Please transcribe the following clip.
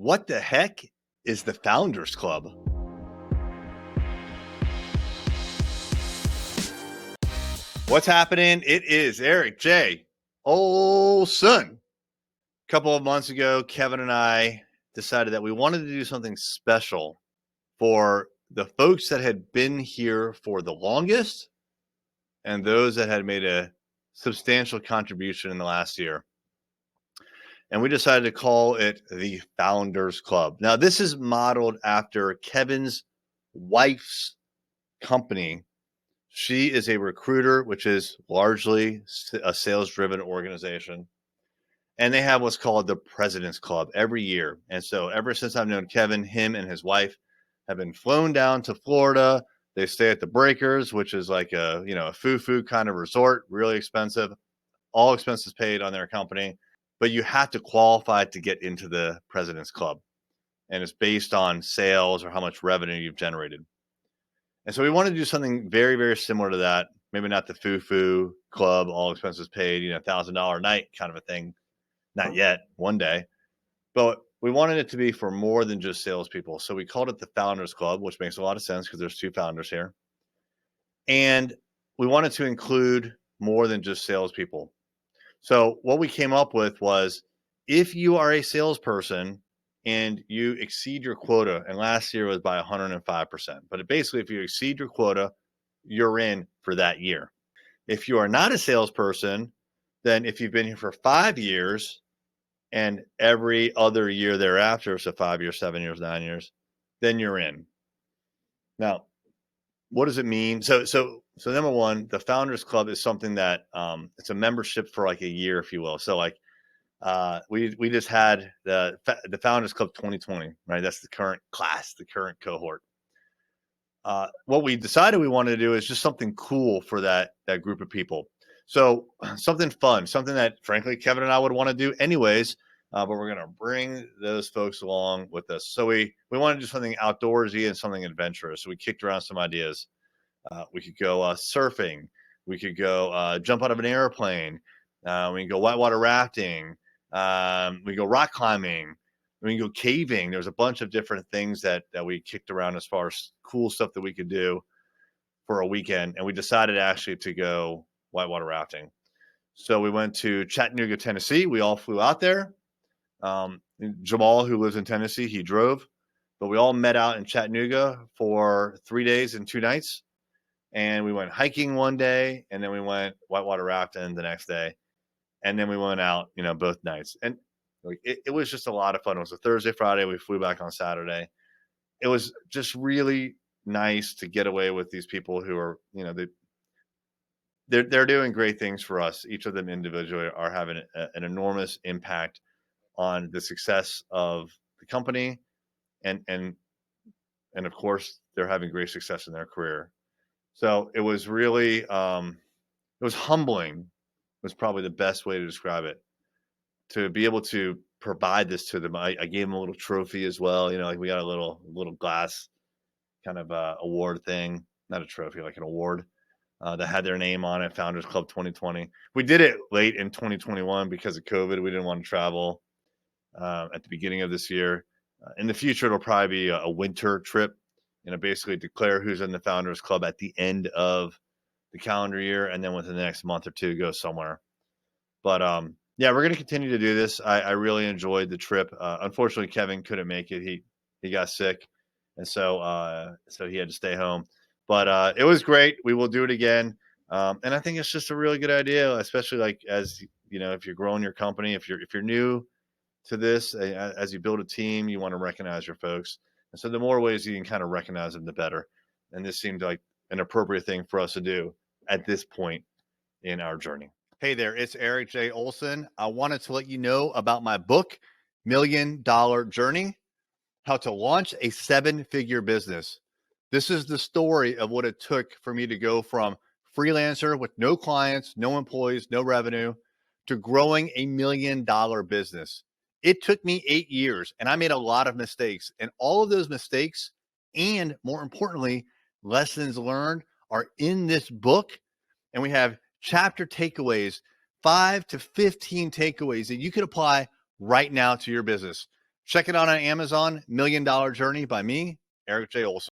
What the heck is the Founders Club? What's happening? It is Erik J. Olson. A couple of months ago, Kevin and I decided that we wanted to do something special for the folks that had been here for the longest and those that had made a substantial contribution in the last year. And we decided to call it the Founders Club. Now, this is modeled after Kevin's wife's company. She is a recruiter, which is largely a sales-driven organization. And they have what's called the President's Club every year. And so ever since I've known Kevin, him and his wife have been flown down to Florida. They stay at the Breakers, which is like a foo-foo kind of resort, really expensive, all expenses paid on their company. But you have to qualify to get into the President's Club. And it's based on sales or how much revenue you've generated. And so we wanted to do something very, very similar to that. Maybe not the foo-foo club, all expenses paid, $1,000 a night kind of a thing. Not yet, one day. But we wanted it to be for more than just salespeople. So we called it the Founders Club, which makes a lot of sense because there's two founders here. And we wanted to include more than just salespeople. So what we came up with was, if you are a salesperson and you exceed your quota, and last year was by 105%, but basically if you exceed your quota, you're in for that year. If you are not a salesperson, then if you've been here for 5 years and every other year thereafter, so 5 years, 7 years, 9 years, then you're in. Now, what does it mean? So number one, the Founders Club is something that it's a membership for like a year, if you will. So like we just had the Founders Club 2020, right? That's the current class, the current cohort. What we decided we wanted to do is just something cool for that group of people. So something fun, something that frankly Kevin and I would want to do anyways. But we're going to bring those folks along with us. So we want to do something outdoorsy and something adventurous. So we kicked around some ideas. We could go surfing. We could go jump out of an airplane. We can go whitewater rafting. We can go rock climbing. We can go caving. There's a bunch of different things that we kicked around as far as cool stuff that we could do for a weekend. And we decided actually to go whitewater rafting. So we went to Chattanooga, Tennessee. We all flew out there. Jamal, who lives in Tennessee, he drove, but we all met out in Chattanooga for 3 days and 2 nights. And we went hiking one day, and then we went whitewater rafting the next day. And then we went out, both nights. And it was just a lot of fun. It was a Thursday, Friday. We flew back on Saturday. It was just really nice to get away with these people who are, they're doing great things for us. Each of them individually are having an enormous impact on the success of the company, and of course they're having great success in their career. So it was really it was humbling, was probably the best way to describe it, to be able to provide this to them. I gave them a little trophy as well, like we got a little glass kind of award thing, not a trophy, like an award that had their name on it, Founders Club 2020. We did it late in 2021 because of COVID. We didn't want to travel at the beginning of this year. In the future, it'll probably be a winter trip, basically declare who's in the Founders Club at the end of the calendar year, and then within the next month or two, go somewhere. But yeah, we're going to continue to do this. I really enjoyed the trip. Unfortunately, Kevin couldn't make it. He got sick, and so he had to stay home. But it was great. We will do it again. And I think it's just a really good idea, especially like as if you're growing your company, if you're new to this, as you build a team, you want to recognize your folks. And so the more ways you can kind of recognize them, the better. And this seemed like an appropriate thing for us to do at this point in our journey. Hey there, it's Erik J. Olson. I wanted to let you know about my book, $1 Million Journey, How to Launch a 7-Figure Business. This is the story of what it took for me to go from freelancer with no clients, no employees, no revenue, to growing a $1 million business. It took me 8 years, and I made a lot of mistakes. And all of those mistakes, and more importantly, lessons learned, are in this book. And we have chapter takeaways, 5 to 15 takeaways that you can apply right now to your business. Check it out on Amazon, $1 Million Journey by me, Erik J. Olson.